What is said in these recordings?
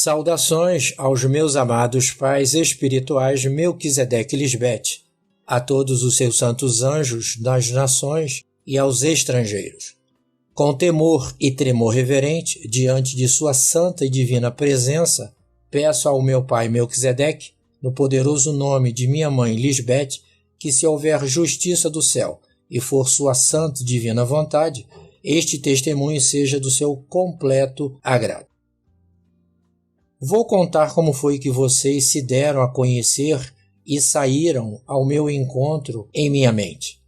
Saudações aos meus amados pais espirituais Melquisedeque e Lisbete, a todos os seus santos anjos das nações e aos estrangeiros. Com temor e tremor reverente, diante de sua santa e divina presença, peço ao meu pai Melquisedeque, no poderoso nome de minha mãe Lisbete, que se houver justiça do céu e for sua santa e divina vontade, este testemunho seja do seu completo agrado. Vou contar como foi que vocês se deram a conhecer e saíram ao meu encontro em minha mente.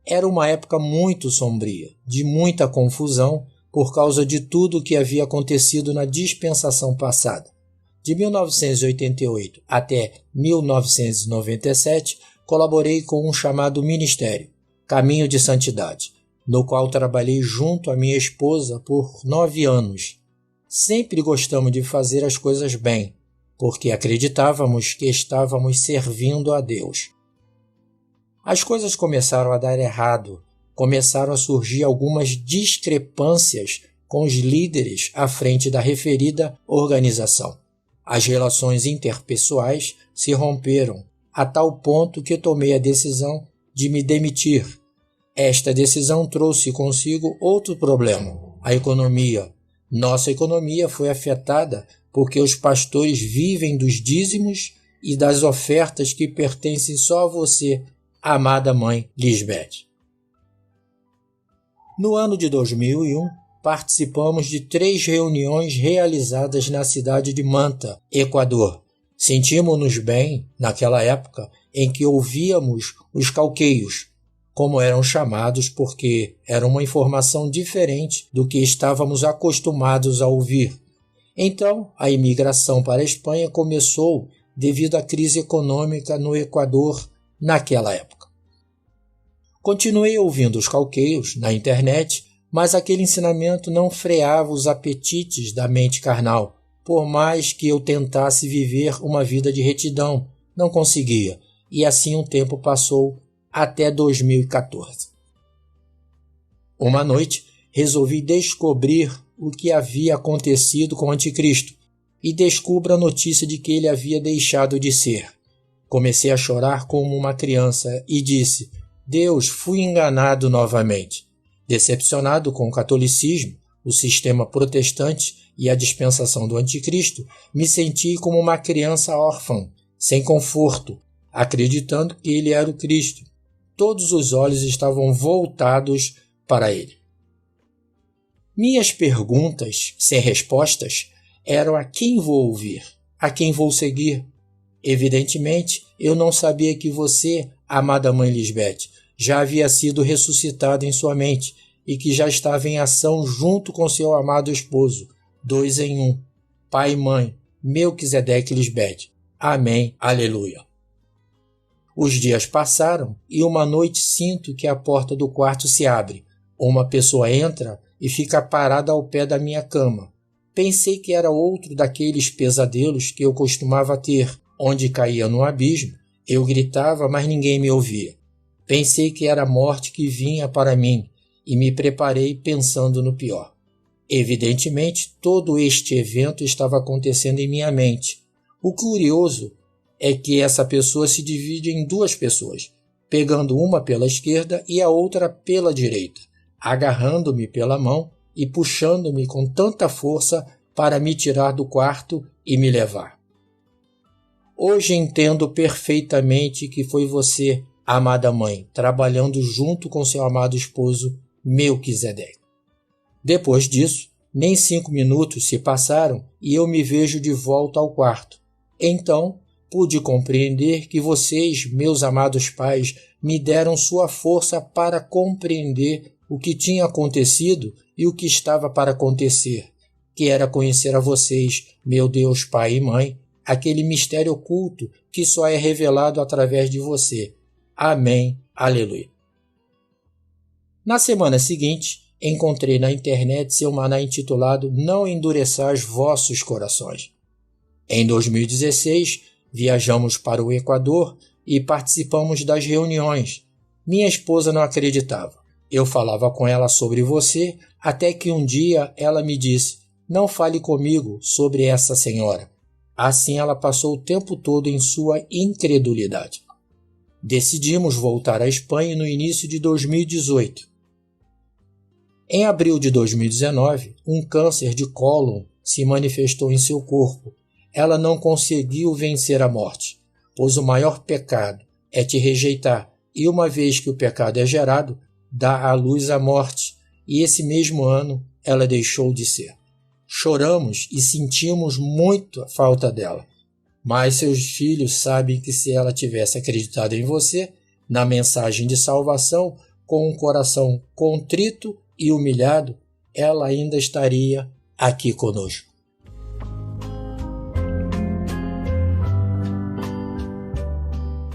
Era uma época muito sombria, de muita confusão, por causa de tudo o que havia acontecido na dispensação passada. De 1988 até 1997, colaborei com um chamado Ministério, Caminho de Santidade, no qual trabalhei junto à minha esposa por 9 anos. Sempre gostamos de fazer as coisas bem, porque acreditávamos que estávamos servindo a Deus. As coisas começaram a dar errado, começaram a surgir algumas discrepâncias com os líderes à frente da referida organização. As relações interpessoais se romperam, a tal ponto que tomei a decisão de me demitir. Esta decisão trouxe consigo outro problema, a economia. Nossa economia foi afetada porque os pastores vivem dos dízimos e das ofertas que pertencem só a você, amada mãe Lisbete. No ano de 2001, participamos de 3 reuniões realizadas na cidade de Manta, Equador. Sentimos-nos bem naquela época em que ouvíamos os cauqueios, como eram chamados, porque era uma informação diferente do que estávamos acostumados a ouvir. Então, a imigração para a Espanha começou devido à crise econômica no Equador naquela época. Continuei ouvindo os cauqueios na internet, mas aquele ensinamento não freava os apetites da mente carnal. Por mais que eu tentasse viver uma vida de retidão, não conseguia, e assim o tempo passou até 2014. Uma noite, resolvi descobrir o que havia acontecido com o Anticristo e descubro a notícia de que ele havia deixado de ser. Comecei a chorar como uma criança e disse: Deus, fui enganado novamente. Decepcionado com o catolicismo, o sistema protestante e a dispensação do Anticristo, me senti como uma criança órfã, sem conforto, acreditando que ele era o Cristo. Todos os olhos estavam voltados para ele. Minhas perguntas, sem respostas, eram: a quem vou ouvir? A quem vou seguir? Evidentemente, eu não sabia que você, amada mãe Lisbete, já havia sido ressuscitada em sua mente e que já estava em ação junto com seu amado esposo, 2 em 1, pai e mãe, Melquisedeque e Lisbete. Amém, aleluia. Os dias passaram e uma noite sinto que a porta do quarto se abre. Uma pessoa entra e fica parada ao pé da minha cama. Pensei que era outro daqueles pesadelos que eu costumava ter, onde caía no abismo. Eu gritava, mas ninguém me ouvia. Pensei que era a morte que vinha para mim e me preparei pensando no pior. Evidentemente, todo este evento estava acontecendo em minha mente. O curioso é que essa pessoa se divide em 2 pessoas, pegando uma pela esquerda e a outra pela direita, agarrando-me pela mão e puxando-me com tanta força para me tirar do quarto e me levar. Hoje entendo perfeitamente que foi você, amada mãe, trabalhando junto com seu amado esposo Melquisedeque. Depois disso, nem 5 minutos se passaram e eu me vejo de volta ao quarto. Então, pude compreender que vocês, meus amados pais, me deram sua força para compreender o que tinha acontecido e o que estava para acontecer, que era conhecer a vocês, meu Deus, Pai e Mãe, aquele mistério oculto que só é revelado através de você. Amém, aleluia. Na semana seguinte, encontrei na internet seu maná intitulado Não Endureçais Vossos Corações. Em 2016, viajamos para o Equador e participamos das reuniões. Minha esposa não acreditava. Eu falava com ela sobre você, até que um dia ela me disse: não fale comigo sobre essa senhora. Assim ela passou o tempo todo em sua incredulidade. Decidimos voltar à Espanha no início de 2018. Em abril de 2019, um câncer de cólon se manifestou em seu corpo. Ela não conseguiu vencer a morte, pois o maior pecado é te rejeitar, e uma vez que o pecado é gerado, dá à luz a morte, e esse mesmo ano ela deixou de ser. Choramos e sentimos muito a falta dela, mas seus filhos sabem que se ela tivesse acreditado em você, na mensagem de salvação, com um coração contrito e humilhado, ela ainda estaria aqui conosco.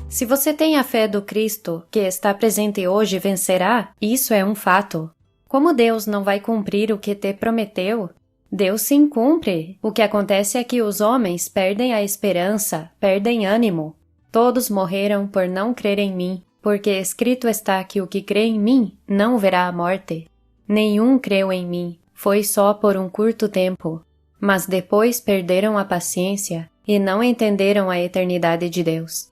Se você tem a fé do Cristo que está presente hoje vencerá, isso é um fato. Como Deus não vai cumprir o que te prometeu? Deus sim cumpre. O que acontece é que os homens perdem a esperança, perdem ânimo. Todos morreram por não crer em mim, porque escrito está que o que crê em mim não verá a morte. Nenhum creu em mim, foi só por um curto tempo. Mas depois perderam a paciência e não entenderam a eternidade de Deus.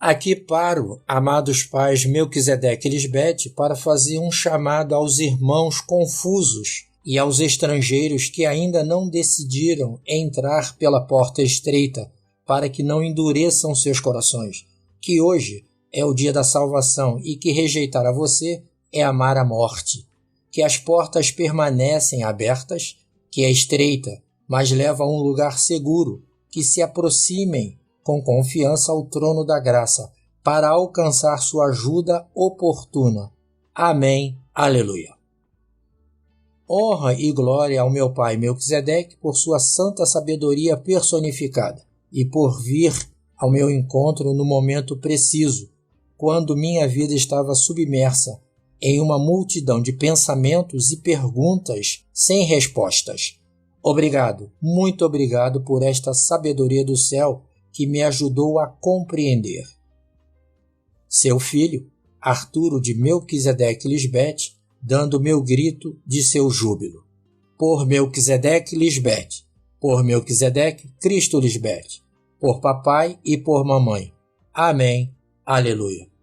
Aqui paro, amados pais Melquisedeque e Lisbete, para fazer um chamado aos irmãos confusos e aos estrangeiros que ainda não decidiram entrar pela porta estreita, para que não endureçam seus corações, que hoje é o dia da salvação e que rejeitar a você é amar a morte, que as portas permanecem abertas, que é estreita, mas leva a um lugar seguro, que se aproximem com confiança ao trono da graça, para alcançar sua ajuda oportuna. Amém. Aleluia. Honra e glória ao meu pai Melquisedeque por sua santa sabedoria personificada e por vir ao meu encontro no momento preciso, quando minha vida estava submersa em uma multidão de pensamentos e perguntas sem respostas. Obrigado, muito obrigado por esta sabedoria do céu que me ajudou a compreender. Seu filho, Arturo de Melquisedeque Lisbete, dando meu grito de seu júbilo. Por Melquisedeque Lisbete, por Melquisedeque Cristo Lisbete, por papai e por mamãe. Amém. Aleluia.